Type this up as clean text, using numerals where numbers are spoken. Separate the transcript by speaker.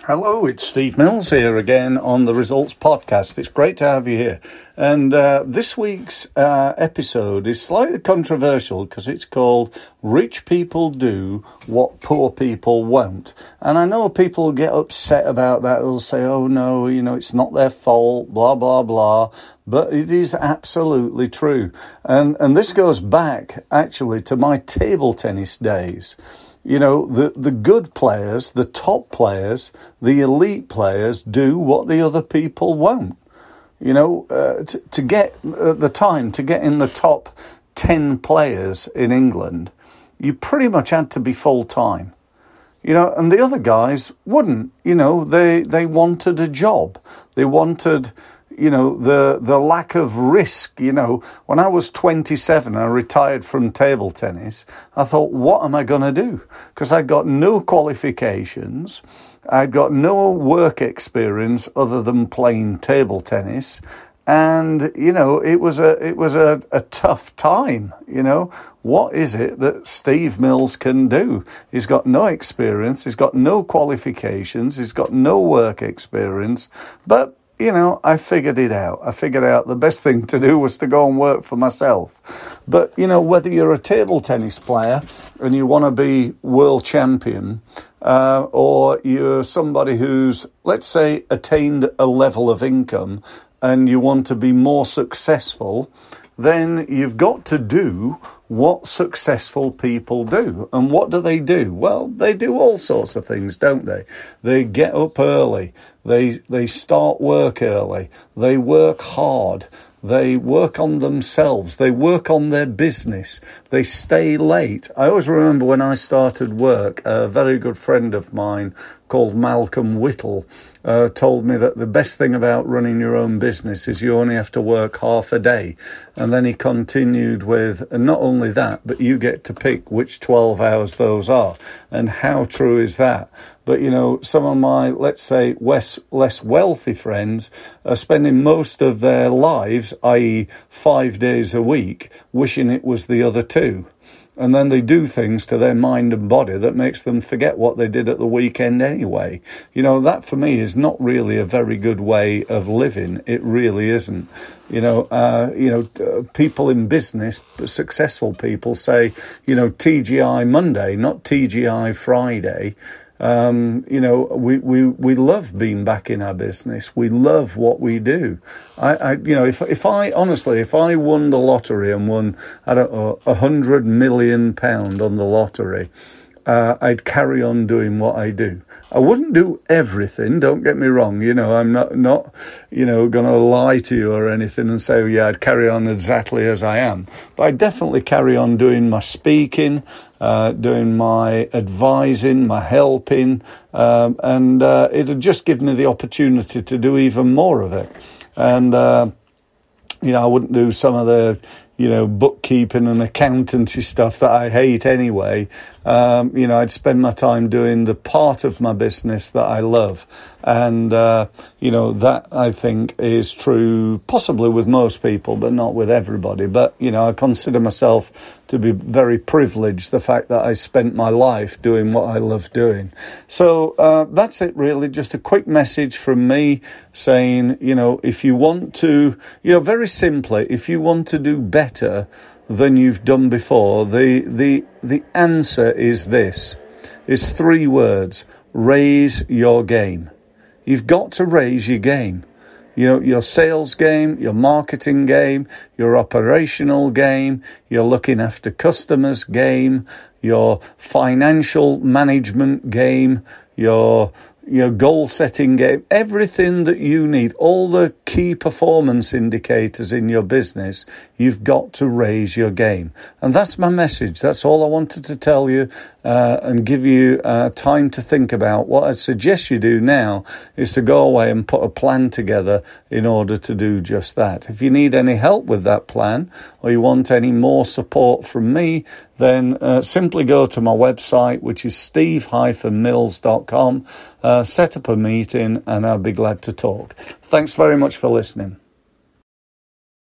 Speaker 1: Hello, it's Steve Mills here again on the Results Podcast. It's great to have you here. And this week's episode is slightly controversial because it's called Rich People Do What Poor People Won't. And I know people will get upset about that. They'll say, oh no, it's not their fault, blah, blah, blah. But it is absolutely true. And this goes back actually to my table tennis days. The good players, the top players, the elite players do what the other people won't. To get at the time, to get in the top 10 players in England, you pretty much had to be full-time. And the other guys wouldn't. They wanted a job. They wanted the lack of risk. When I was 27, I retired from table tennis. I thought, what am I going to do? Because I got no qualifications. I'd got no work experience other than playing table tennis. And, it was a tough time. What is it that Steve Mills can do? He's got no experience. He's got no qualifications. He's got no work experience. But I figured it out. I figured out the best thing to do was to go and work for myself. But, whether you're a table tennis player and you want to be world champion, or you're somebody who's, let's say, attained a level of income and you want to be more successful, then you've got to do what successful people do. And what do? Well, they do all sorts of things, don't they? They get up early. They start work early. They work hard. They work on themselves. They work on their business. They stay late. I always remember when I started work, a very good friend of mine called Malcolm Whittle told me that the best thing about running your own business is you only have to work half a day. And then he continued with, and not only that, but you get to pick which 12 hours those are. And how true is that? But, some of my, let's say, less wealthy friends are spending most of their lives, i.e. 5 days a week, wishing it was the other two. And then they do things to their mind and body that makes them forget what they did at the weekend anyway. That for me is not really a very good way of living. It really isn't. People in business, successful people say, TGI Monday, not TGI Friday. We love being back in our business. We love what we do. If I won the lottery and won, £100 million on the lottery, I'd carry on doing what I do. I wouldn't do everything, don't get me wrong. I'm not going to lie to you or anything and say, I'd carry on exactly as I am. But I'd definitely carry on doing my speaking, doing my advising, my helping, and it'll just give me the opportunity to do even more of it. And, I wouldn't do some of the, bookkeeping and accountancy stuff that I hate anyway. I'd spend my time doing the part of my business that I love. And, that I think is true possibly with most people, but not with everybody. But, I consider myself to be very privileged, the fact that I spent my life doing what I love doing. So that's it really, just a quick message from me saying, if you want to, very simply, if you want to do better than you've done before, the answer is this. It's 3 words: raise your game. You've got to raise your game. Your sales game, your marketing game, your operational game, your looking after customers game, your financial management game, your goal setting game, everything that you need, all the key performance indicators in your business, you've got to raise your game. And that's my message. That's all I wanted to tell you and give you time to think about. What I suggest you do now is to go away and put a plan together in order to do just that. If you need any help with that plan or you want any more support from me, then simply go to my website, which is steve-mills.com, set up a meeting, and I'll be glad to talk. Thanks very much for listening.